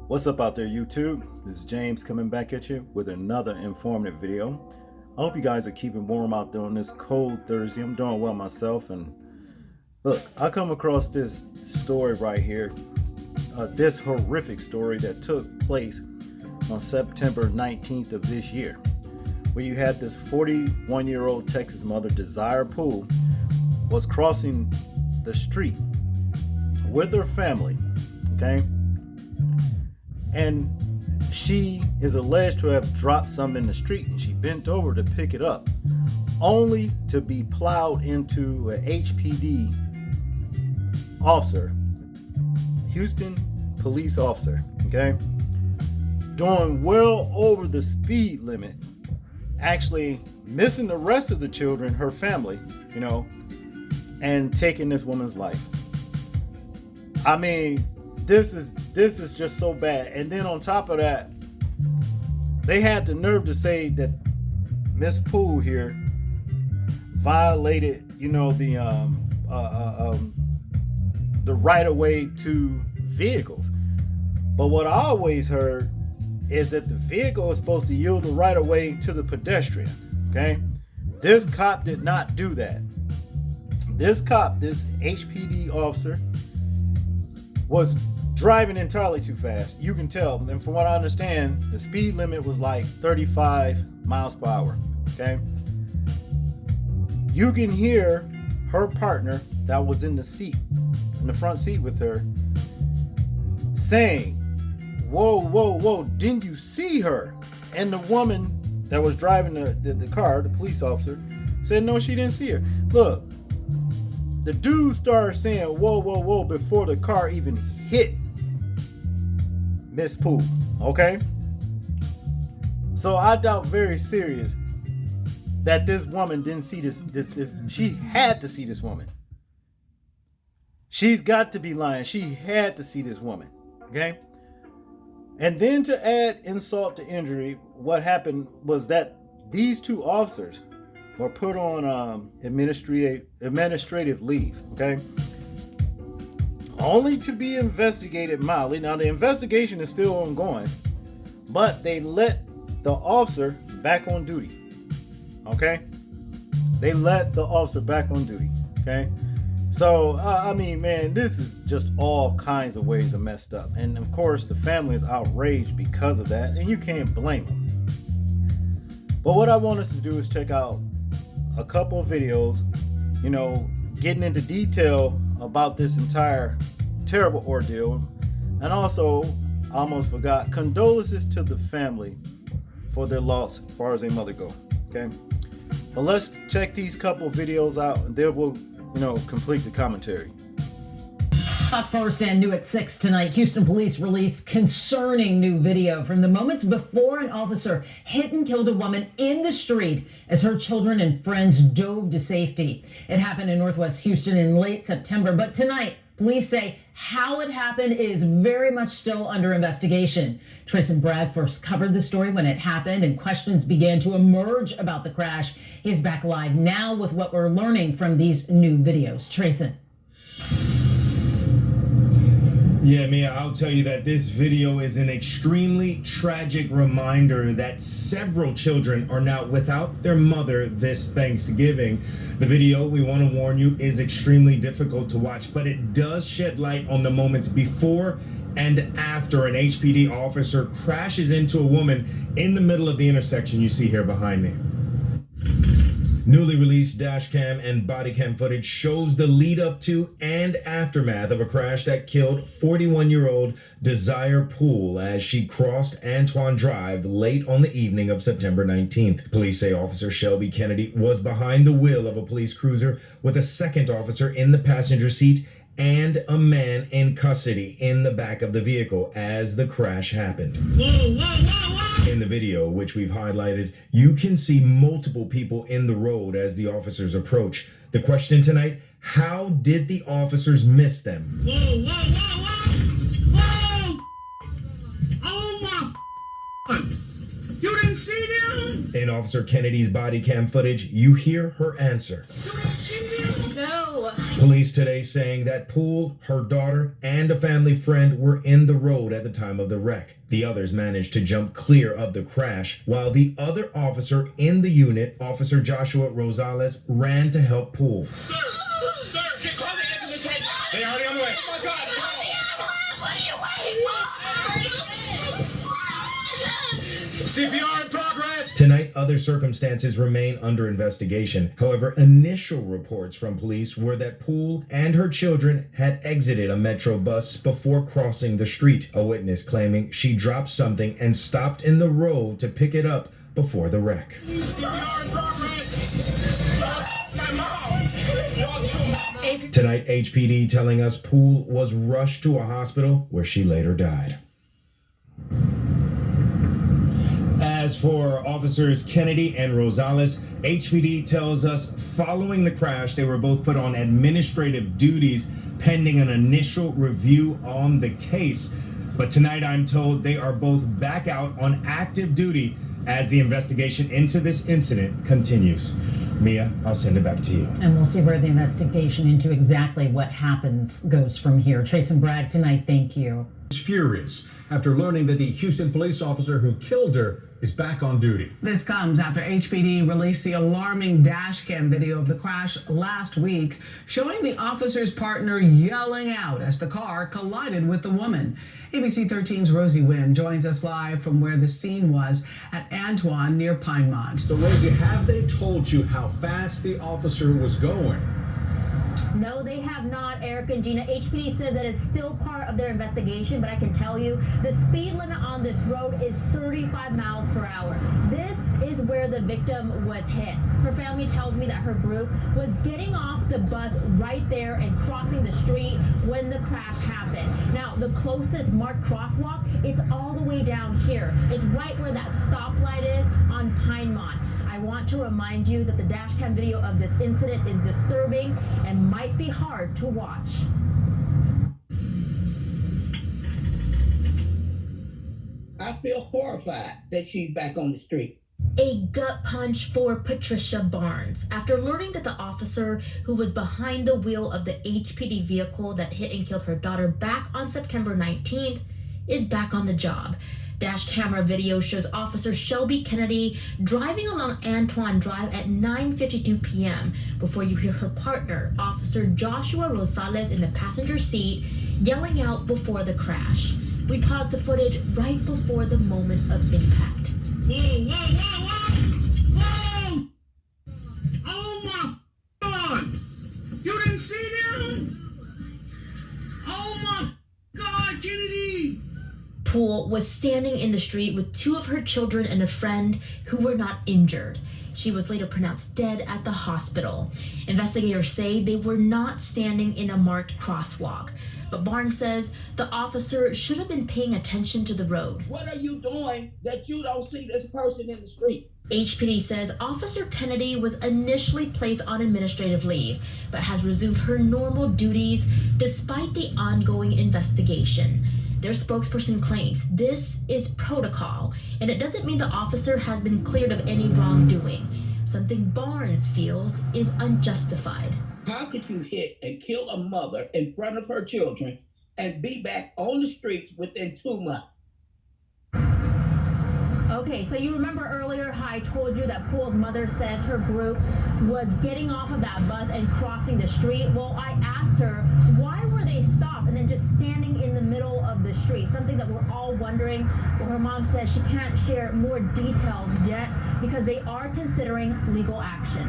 What's up out there, YouTube? This is James coming back at you with another informative video. I hope you guys are keeping warm out there on this cold Thursday. I'm doing well myself, and look, I come across this story right here, this horrific story that took place on September 19th of this year, where you had this 41-year-old Texas mother, Desire Poole, was crossing the street with her family, okay? And she is alleged to have dropped something in the street, and she bent over to pick it up, only to be plowed into a HPD officer, Houston police officer, okay? Doing well over the speed limit, actually missing the rest of the children, her family, and taking this woman's life. I mean, this is just so bad. And then on top of that, they had the nerve to say that Miss Poole here violated, the right of way to vehicles. But what I always heard is that the vehicle is supposed to yield the right of way to the pedestrian. Okay, this cop did not do that. This HPD officer, was driving entirely too fast. You can tell, and from what I understand, the speed limit was like 35 miles per hour. Okay, you can hear her partner that was in the front seat with her, saying, whoa, didn't you see her? And the woman that was driving the car, the police officer, said no, she didn't see her. Look, the dude started saying whoa before the car even hit Miss Poole, okay? So I doubt very serious that this woman didn't see this. She had to see this woman. She's got to be lying. She had to see this woman, okay? And then to add insult to injury, what happened was that these two officers were put on administrative leave, okay? Only to be investigated mildly. Now, the investigation is still ongoing, but they let the officer back on duty, okay? They let the officer back on duty, okay? So, I mean, man, this is just all kinds of ways of messed up. And, of course, the family is outraged because of that, and you can't blame them. But what I want us to do is check out a couple of videos, getting into detail about this entire terrible ordeal. And also, I almost forgot, condolences to the family for their loss as far as their mother go, okay? But let's check these couple of videos out, and then we'll complete the commentary. Up first and new at 6 tonight, Houston police released concerning new video from the moments before an officer hit and killed a woman in the street as her children and friends dove to safety. It happened in Northwest Houston in late September, but tonight, police say how it happened is very much still under investigation. Tristan Bragg first covered the story when it happened, and questions began to emerge about the crash. He's back live now with what we're learning from these new videos. Tristan. Yeah, Mia, I'll tell you that this video is an extremely tragic reminder that several children are now without their mother this Thanksgiving. The video, we want to warn you, is extremely difficult to watch, but it does shed light on the moments before and after an HPD officer crashes into a woman in the middle of the intersection you see here behind me. Newly released dashcam and body cam footage shows the lead up to and aftermath of a crash that killed 41-year-old Desire Poole as she crossed Antoine Drive late on the evening of September 19th. Police say Officer Shelby Kennedy was behind the wheel of a police cruiser with a second officer in the passenger seat and a man in custody in the back of the vehicle as the crash happened. In the video, which we've highlighted, you can see multiple people in the road as the officers approach. The question tonight, how did the officers miss them? Oh my! You didn't see them? In Officer Kennedy's body cam footage, you hear her answer. You didn't see them? No. Police today saying that Poole, her daughter, and a family friend were in the road at the time of the wreck. The others managed to jump clear of the crash, while the other officer in the unit, Officer Joshua Rosales, ran to help Poole. Sir, call the ambulance right now. They're already on the way. Oh my God. What are you waiting for? CPR in progress. Tonight, other circumstances remain under investigation. However, initial reports from police were that Poole and her children had exited a Metro bus before crossing the street. A witness claiming she dropped something and stopped in the road to pick it up before the wreck. CPR in progress. My mom. Tonight, HPD telling us Poole was rushed to a hospital where she later died. As for Officers Kennedy and Rosales, HPD tells us following the crash, they were both put on administrative duties pending an initial review on the case. But tonight I'm told they are both back out on active duty as the investigation into this incident continues. Mia, I'll send it back to you. And we'll see where the investigation into exactly what happens goes from here. Trace and Bragg tonight, thank you. Is furious after learning that the Houston police officer who killed her is back on duty. This comes after HPD released the alarming dashcam video of the crash last week, showing the officer's partner yelling out as the car collided with the woman. ABC 13's Rosie Wynn joins us live from where the scene was at Antoine near Pinemont. So Rosie, have they told you how fast the officer was going? No, they have not, Eric and Gina. HPD says that is still part of their investigation, but I can tell you the speed limit on this road is 35 miles per hour. This is where the victim was hit. Her family tells me that her group was getting off the bus right there and crossing the street when the crash happened. Now, the closest marked crosswalk, it's all the way down here. It's right where that stoplight is on Pinemont. I want to remind you that the dashcam video of this incident is disturbing and might be hard to watch. I feel horrified that she's back on the street. A gut punch for Patricia Barnes after learning that the officer who was behind the wheel of the HPD vehicle that hit and killed her daughter back on September 19th is back on the job. Dash camera video shows Officer Shelby Kennedy driving along Antoine Drive at 9:52 p.m. before you hear her partner, Officer Joshua Rosales, in the passenger seat yelling out before the crash. We paused the footage right before the moment of impact. Whoa, whoa, whoa, whoa! Whoa! Oh my God! You didn't see them? Oh my God, Kennedy! Poole was standing in the street with two of her children and a friend who were not injured. She was later pronounced dead at the hospital. Investigators say they were not standing in a marked crosswalk, but Barnes says the officer should have been paying attention to the road. What are you doing that you don't see this person in the street? HPD says Officer Kennedy was initially placed on administrative leave, but has resumed her normal duties despite the ongoing investigation. Their spokesperson claims this is protocol, and it doesn't mean the officer has been cleared of any wrongdoing, something Barnes feels is unjustified. How could you hit and kill a mother in front of her children and be back on the streets within 2 months? Okay, so you remember earlier how I told you that Poole's mother says her group was getting off of that bus and crossing the street? Well, I asked her, why were they stopped and then just standing in the middle of the street? Something that we're all wondering. Well, her mom says she can't share more details yet because they are considering legal action.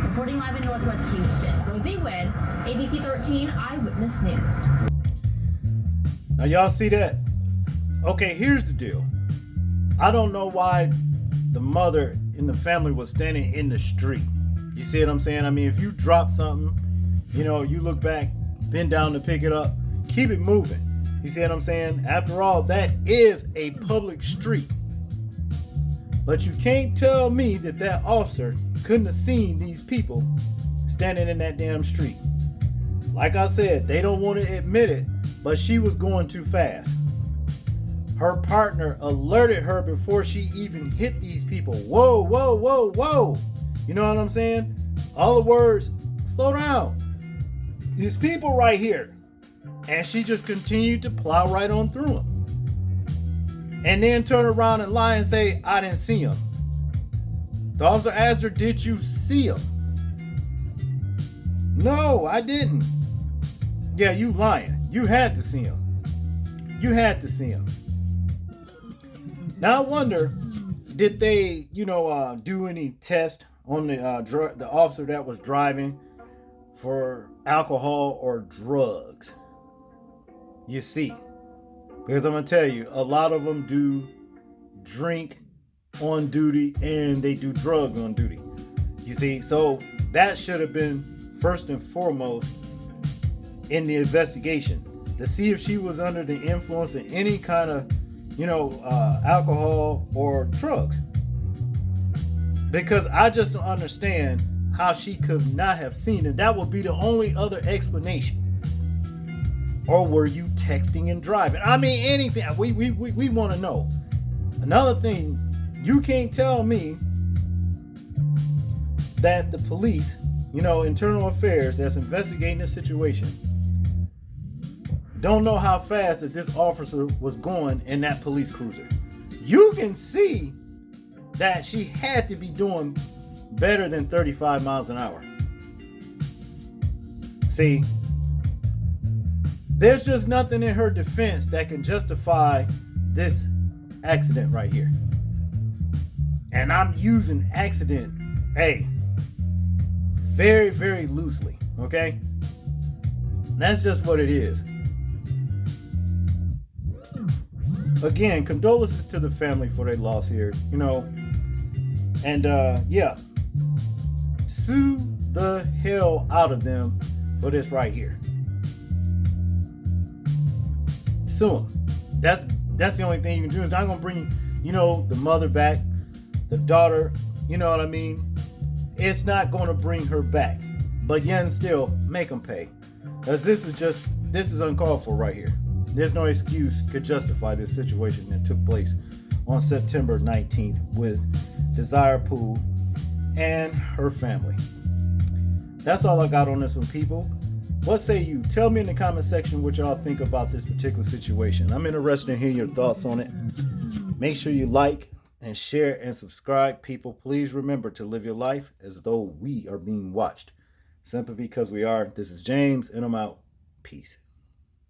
Reporting live in Northwest Houston, Rosie Wynn, ABC 13 Eyewitness News. Now y'all see that? Okay, here's the deal. I don't know why the mother in the family was standing in the street. You see what I'm saying? I mean, if you drop something, you know, you look back, bend down to pick it up, keep it moving. You see what I'm saying? After all, that is a public street. But you can't tell me that that officer couldn't have seen these people standing in that damn street. Like I said, they don't want to admit it, but she was going too fast. Her partner alerted her before she even hit these people. Whoa, whoa, whoa, whoa. You know what I'm saying? All the words, slow down. These people right here. And she just continued to plow right on through them. And then turn around and lie and say, I didn't see him. The officer asked her, did you see him? No, I didn't. Yeah, you lying. You had to see him. You had to see him. Now I wonder, did they, do any test on the officer that was driving for alcohol or drugs? You see, because I'm gonna tell you, a lot of them do drink on duty and they do drugs on duty. You see, so that should have been first and foremost in the investigation, to see if she was under the influence of any kind of, alcohol or drugs. Because I just don't understand how she could not have seen it. That would be the only other explanation. Or were you texting and driving? I mean, anything. We want to know. Another thing, you can't tell me that the police, internal affairs that's investigating the situation, don't know how fast that this officer was going in that police cruiser. You can see that she had to be doing better than 35 miles an hour. See, there's just nothing in her defense that can justify this accident right here. And I'm using accident, very, very loosely, okay? That's just what it is. Again, condolences to the family for their loss here, and sue the hell out of them for this right here. Sue them. That's the only thing you can do. It's not gonna bring, the mother back, the daughter, you know what I mean? It's not gonna bring her back. But yet and still, make them pay. Because this is uncalled for right here. There's no excuse could justify this situation that took place on September 19th with Desire Poole and her family. That's all I got on this one, people. What say you? Tell me in the comment section what y'all think about this particular situation. I'm interested in hearing your thoughts on it. Make sure you like and share and subscribe, people. Please remember to live your life as though we are being watched. Simply because we are. This is James, and I'm out. Peace.